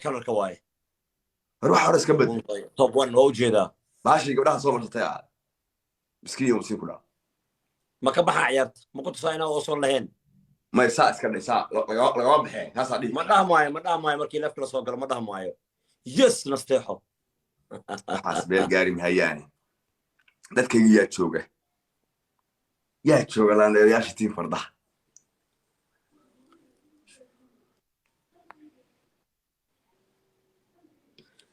كلر كواي روح حرس كبد توب 1 وجهدا ماشي قبلها صور تطيع مسكين ومسكين كلها ما كبحا عيارت ما كنت صاينا وصل لهين ما يساعد كذا ساعة لقى بحين هسا دي ما دام معي مركي لف كلا سو قال ما دام معي يس نستيحو حاسب الجاري مهياني dadka yaa jooga laandeeyaasha tiin fardaha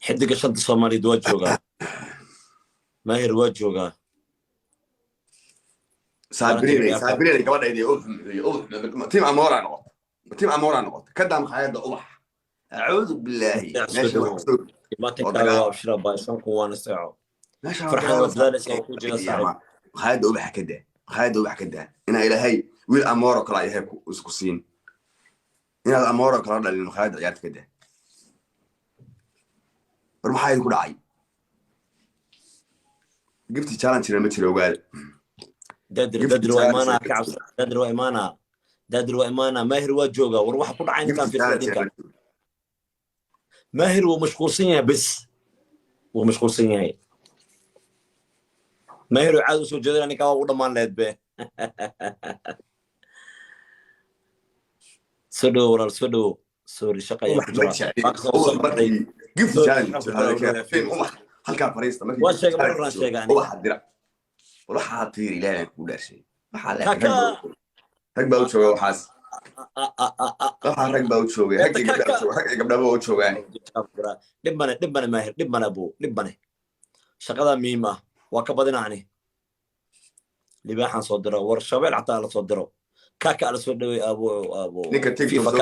xidiga shanta Soomaaliyeed waa joogaa Maahir waa joogaa saabireen gabadheedii tiim amoora noqoto ka dam khayada ubax a'uudu billahi ما تكاو ابشر بايسان كوان ساعه فرحان ودلالس او كوجا صاحب khayada ubax kada ina ilaahay wiil amoora kala yahay isku siin ina amoora kala dhalin khayada ciyaarta kada maxay ku dhacay gifti challenge ma jiro ogaal dadr waa imaana Maahir waa jooga war waxa ku dhacay intaan fi fadhiga Maahir waa mashquulsan yahay bas Maahir caad soo jeedana ninka u dhamaan leed be soo sorry shaqaya ku jira gift challenge فين halka fariista markii waa sheegay waxa dira waxa tiir ilaahay ku dhaashay waxa la rag baa u jooga waxaas rag baa u jooga rag gabdhaha u joogaan dhibana Maahir dhibana shaqada muhiim ah waa ka badinaani libaaxan soo diro war shabeel xataa la soo diro kaka ala soo dhaway abo ninka tiktok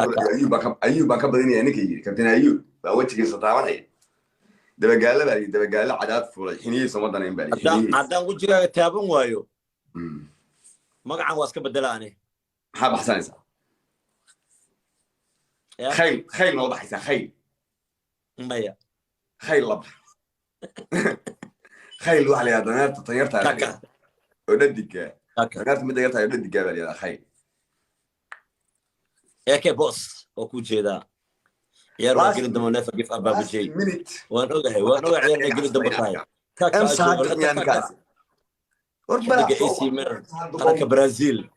ayuba ka badinaya ninka yiri kabtan ayub baa wajigiisa taabanay dabagaala cadaad fuulay xiniyiisa wadana baa haddaan wajigaaga taaban waayo magacan waa iska bedelaani maxaa baxsanaysaa khayl noo baxaysaa maya khayl lab khayl waxa la yiraahdaa dameerta tayarta oo dhadiga dameerta mid yarta oo dhadiga baa la yiraahdaa khayl eke boss oo ku jeeda ciyaar waa gelin damo neef gif abaa bujay waan ogahay ciyaar gelin damo tahay kaka وربنا AC Milan قالك برازيل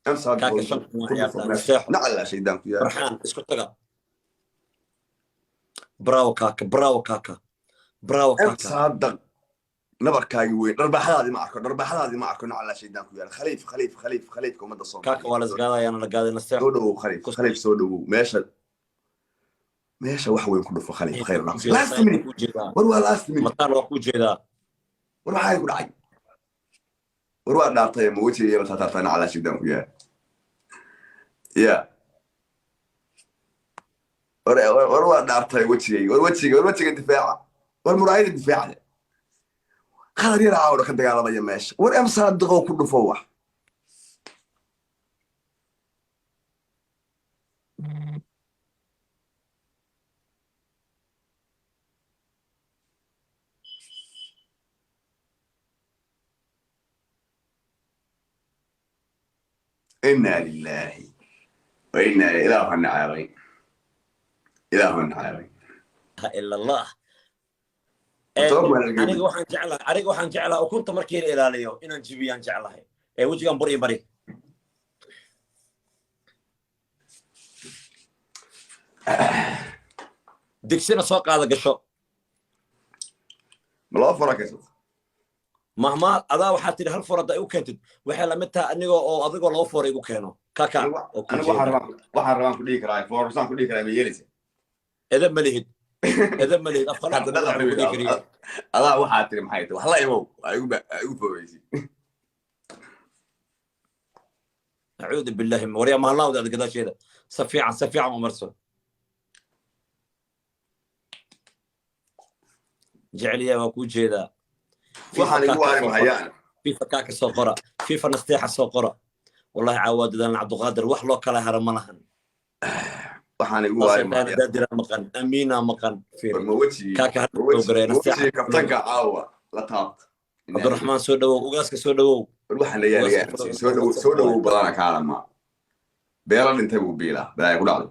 كاكا شنق نعلا شيدان فيها فرحان اسكو تغا براو كاكا صادق نبركاي وين دربحادي ما أكو نعلا شيدان فيها خليف كومد الصوم كاكا ولا زغادا انا لقادي نستيح سودو خليف سودو ماشي وحوين كله في خليف خير لاست مني وروا لاست مني مطار وكو جيدا وروا هاي كل حاجه وروا دارتي موتي يا تاتنا على شيدان فيها يا وروا دارتي وجهي الدفاع والمرايد الدفاع خلي يراعوا لك دغالميا ماشي ور ام صادقو كله فوح إنا لله وإنا إليه النعيم إله النعيم إلا الله aniga waxaan jeclaa ukunta markii la ilaaliyo inaan jibiyaan jeclahay ee wajigan bari digsina soo qaada gasho malaa farakayso mahma adaa waxaa tiri hal forada ay u keentid waxay la mid tahay anigoo oo adigoo laba foor igu keeno kaka aniga waxaan rabaan ku dhigi karaa foorsan ku dhigi karaa ma yeelaysa edan malihid afqalaad adaa waxaa tiri maxay tahay wax la imow igu foogaysi أعوذ بالله وريا ما الله وذا كذا شيء سفيعا ومرسل جعليا وكوج هذا في فكاك الصقرة في فنستيح الصقرة والله عواد ذا عبد القادر وحلو كلا هرمانهن waxaan igu waayay ma dadira maqan amina maqan fiir kaka nastaax kabtanka caawa la taabta Abdurrahman soo dhawow ugaaska soo dhawow waxaan la yahay soo dhawow badana kaalama beela dhintay buu biila balaa ku dhacdo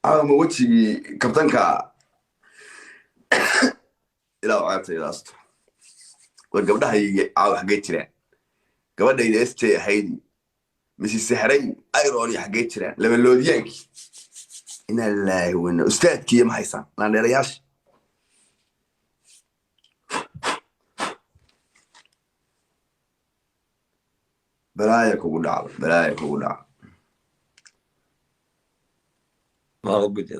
ما وجهي كابتنكا إلى وعيبت إلى أسطر وقبلها يجي حقيت لها قبلها إذا استي هيدي مش السحرين أيروني حقيت لها لما اللوديانك إن الله وإن أستاذ كي ما حيسان لا نرياش بلايك وقول بلايك وقول ما هو قلت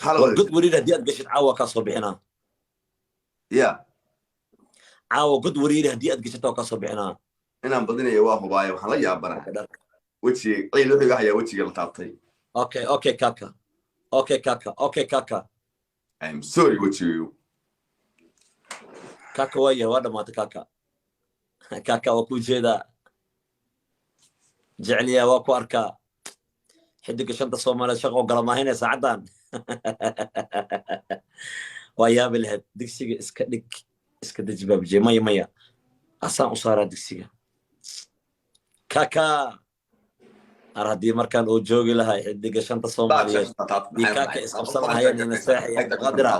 هذا قد ورينا دي أدقشت عاوة كسر بحنا يا عاوة قد ورينا دي أدقشت كسر بحنا أنا بدينا يوافق باي وحنا يا برا وجهي أي لو يحيى وجهي غلطاتي أوكي كاكا أوكي كاكا I'm sorry وجهي كاكا ويا وانا ما تكاكا كاكا وكو جيدا جعليا وكو أركا حدك شنطة صومالة شغو قلما هنا ساعدان ويا بالهد دكسيga iska dajbab je maya asaan u saaraa dugsiga kaka ar haddii markaan uu joogi lahay xidiga shanta Soomaaliyeed iyo kaka isqabsan lahayeen ina saaxiya qadira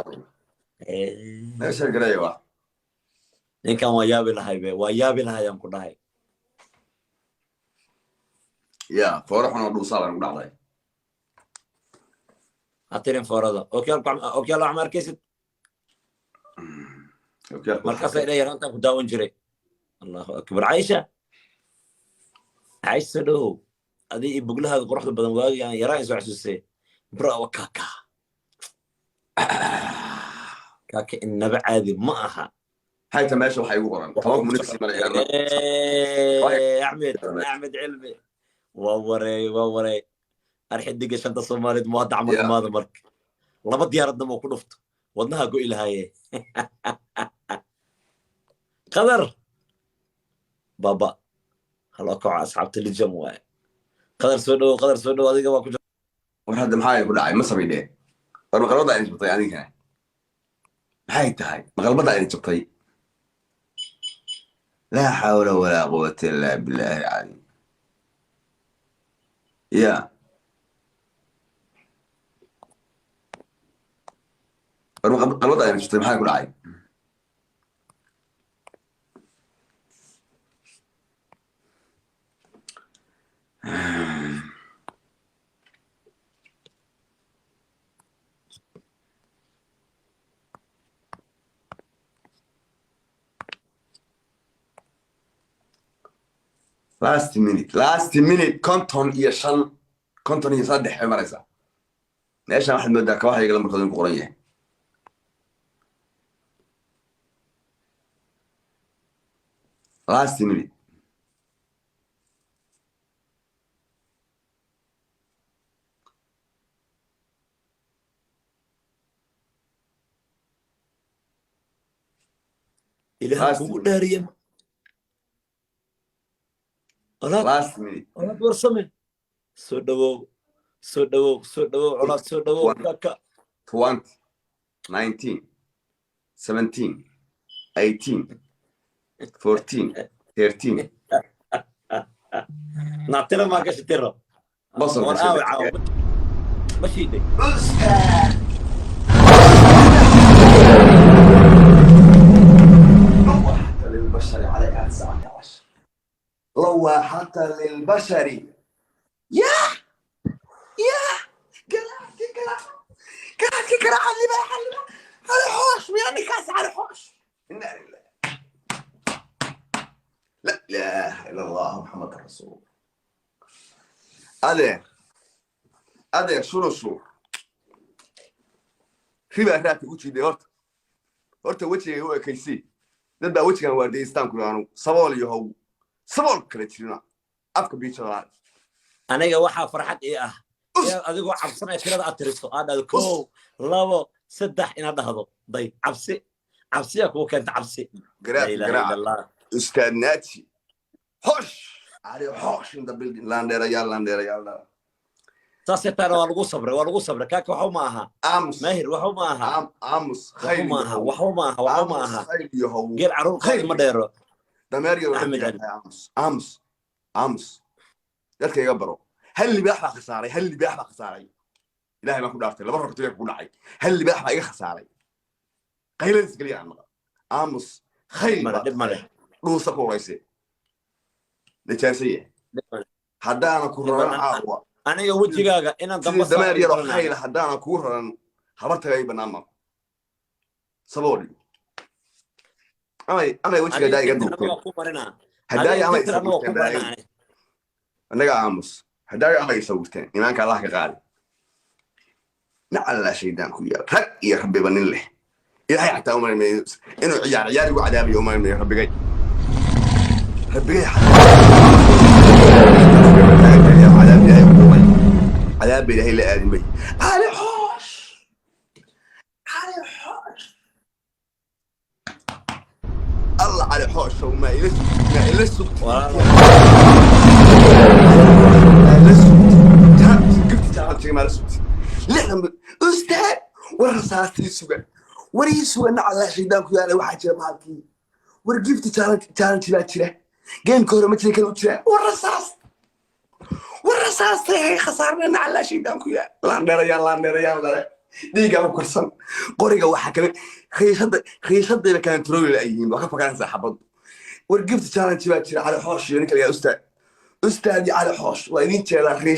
meesha gareeyo ninkan waa yaabi lahay aan ku dhahay ya fooraxna dhuusalan u dhacday atirin foorada okay loo amarkaysid markaas ay yaranta ku daawan jiray Allahu akbar Aisha dhow adii buglaha quruxda badan waagayaan yaraan soo xasuusay bro kaka inaba caadi ma aha hayta meesha waxa igu qoran 10 minutes marayaan Ahmed Cilmi waa arxidiga shanta Soomaaliyeed ma hadda camal maada marka laba diyaaradna ma ku dhufto wadnaha go ilaahaye qadar baba hal oo asxaabta lijam waay qadar soo dhow adiga waa ku war hadda maxay ku dhacay ma sameeyay war maqalada ay jabtay adiga maxay tahay maqalada ay jabtay la hawla wala quwwata illa billahi ali ya war maqalada ay jabtay maxay ku dhacay last minute konton iyo saddex maraysa meesha waxaad moodaa ka waxayga markaa ku qoran yahay last minute ilaah kugu dhaariyo last minute olaad warsame soo dhawow olaad soo dhawow kaka 20 19 17 18 14 13 naatira ma gashi tiro بصل ماشي دي للبشر عليها 19 روحة للبشر يا قرا اللي بحل على حوش يعني كاس على حوش إنا لله لا اله الا الله محمد رسول هذا شو في بقى وجهي دي horta wejiga oo ekaysi dad baa wejigan waardeystaan ku yaanu sabool iyo how sabool kala jirina afka biichada aniga waxa farxad ee ah adigoo cabsanay tirada aad tiriso aad dhado 1 2 3 ina dhahdo day cabsiya ku keenta cabsi la ilaha illallah ustaad naati hosh ari hosh in the building landera yalla ساسيتنا والغو صبر كاك وحو معها ماهر وحو معها عمس خير وحو معها غير عرور خير مديرو دمير احمد علي عمس يلك يقبروا هل اللي بيحرق خساري ilaahay ma ku dhaaftay laba rogtay ku dhacay hal libaax baa iga khasaaray qayladis kaliya aan maqal aamus khayl male dhuusa ku horeysay najaasay haddaana ku raran caawa aniga wajigaaga inaan damba dameer yaro khayl haddaana ku raran habartagay banaama sabooli amay wajiga daaga duubteen haddaay amay sawirteen annaga aamus haddaay amay sawirteen imaanka allah ka qaadi nacala shaydaan ku yaal rag iyo rabbiba nin leh ilaahay xataa umarmay inuu ciyaar ugu cadaabiyo umarmay rabbigay عذاب إلهي لآدمي علي حوش الله علي حوش وما يلسوا أستاذ ورصاصتي سوى وريسوا أن على شيدانك يا لو حاجة معكي ورقيفتي تالنتي لا تشره جيم كورة مثل كانوا تشره والرصاص خسرنا على شيدانك يا لا ديجا وكرسن قريجا وحكى خيشد اللي كانت تروي الأيام وكيف كان سحبط ورقيفتي تالنتي لا تشره على حوش يعني يا أستاذي على حوش وإني ترى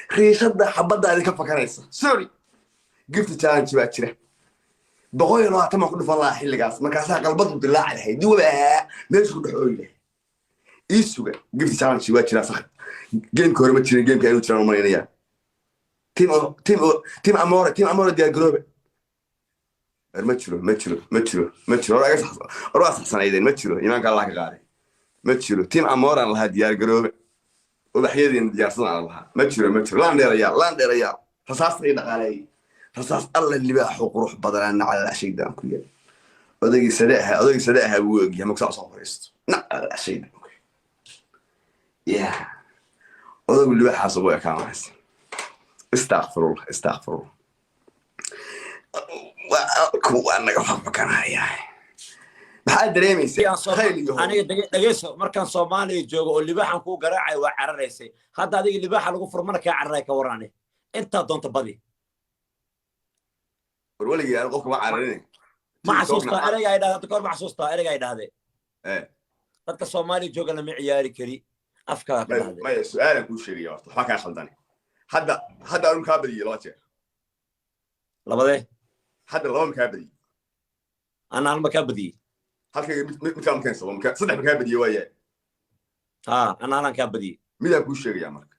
خيشد حبض على كيف كان سوري قفت تالنتي لا تشره بقول له تما كل فلاح حل قاس ما كاسا قلبته بالله عليه دو بقى ليش كل حوله يسوق قفت تالنتي شي واجي صح جيم كورة متشين جيم كانوا ترى مالينيا تيم امور ديال جروب متشلو راس حسن ايدين متشلو ايمانك الله كغاري متشلو تيم امور الله ديال جروب وبحيدين ديال صنع الله متشلو لا ندير ريال فصاصي دقالي رصاص الله اللي بيحوق روح بدلنا على شيء ده كله أديك سداها بوجه مكسر صفرست على شيء ده يا أديك اللي بيحاسبه يا كمان استغفر الله وأنا قفك مكان هاي بحال دريمي خيل أنا دقيس مركان صومالي جوجو اللي بيحن كو قراعي وعرريسي هذا هذيك اللي بيحن لقو فرمانك يا عرايك وراني أنت دون تبدي ولي قال قفك ما عررني محسوستا أنا قاعد هذا تكون محسوستا أنا قاعد هذا إيه dadka Soomaali jooga lama ciyaari kari afka ka hadlay ma su'aalan ku sheegay waxa ka khaldani hadda aan ka badiyo laba jeer hadda laba ka badiyo ana hal ma ka badiyo halka mid ka mkan sabab ka saddex ka badiyo waaya ana halan ka badiyo mid aan ku sheegay marka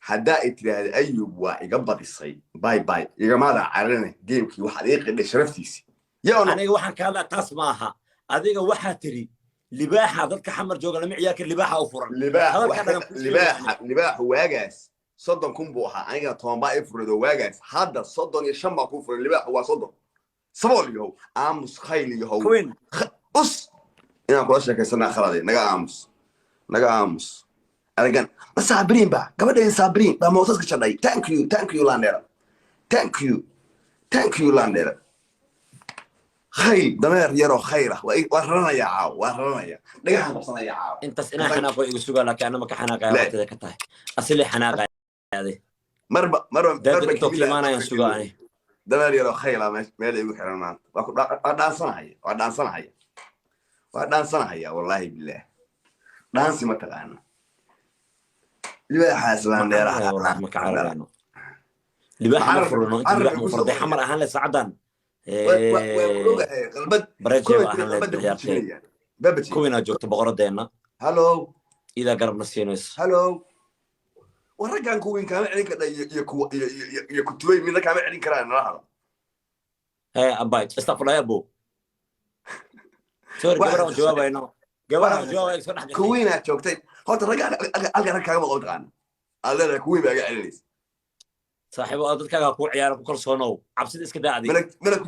hadda itiraad ayub waa iga badisay bye iga maada carane geemkii waxa ay qeday sharaftiisi aniga waxaan ka hadlaa taas maaha adiga waxa tiri libaaxa dadka xamar jooga lama ciyaarka libaaxa oo furan libaax waagaas 30 kun buu ahaa aniga 10 baa ifrado waagaas hadda 35 baa ku furan libaax waa 30 sabool yow aamus khayl yow us ina kula sheekaysana khaladay naga aamus aragan masaabirin ba gabadheen saabiriin baa mootaska shaqay thank you landera thank you landera خير دمير يرو خيره ورنا يا عاو دغه قبسنا يا عاو انت سنا حناقو igu sugaa laakiin anama ka xanaaqay waqtiga ka tahay asli xanaaqay marba dadku kiimaanayaan sugaani دمير يرو خيره meel igu xiran maanta waa dhaansanahay wallahi billah dhaansi ma taqaan libaax aslan dheeraha ma ka cararano libaax furno libaax farday xamar ahaan la saacadan قلبت كوينا جوكت بقردنا هلو إذا قربنا السينوس هلو ورجع كوين كمان عليك يكتبي منك كمان عليك كران نهار إيه أبايت استغفر الله يا أبو سوري قبل جوابه إنه قبل كوينا جوكتين هو ترجع ألقى ركعة ما قلت عنه أنا كوين بقى عليه صاحب أدرك كذا كوع عيال كل صنو عبسيد إسكدادي ملك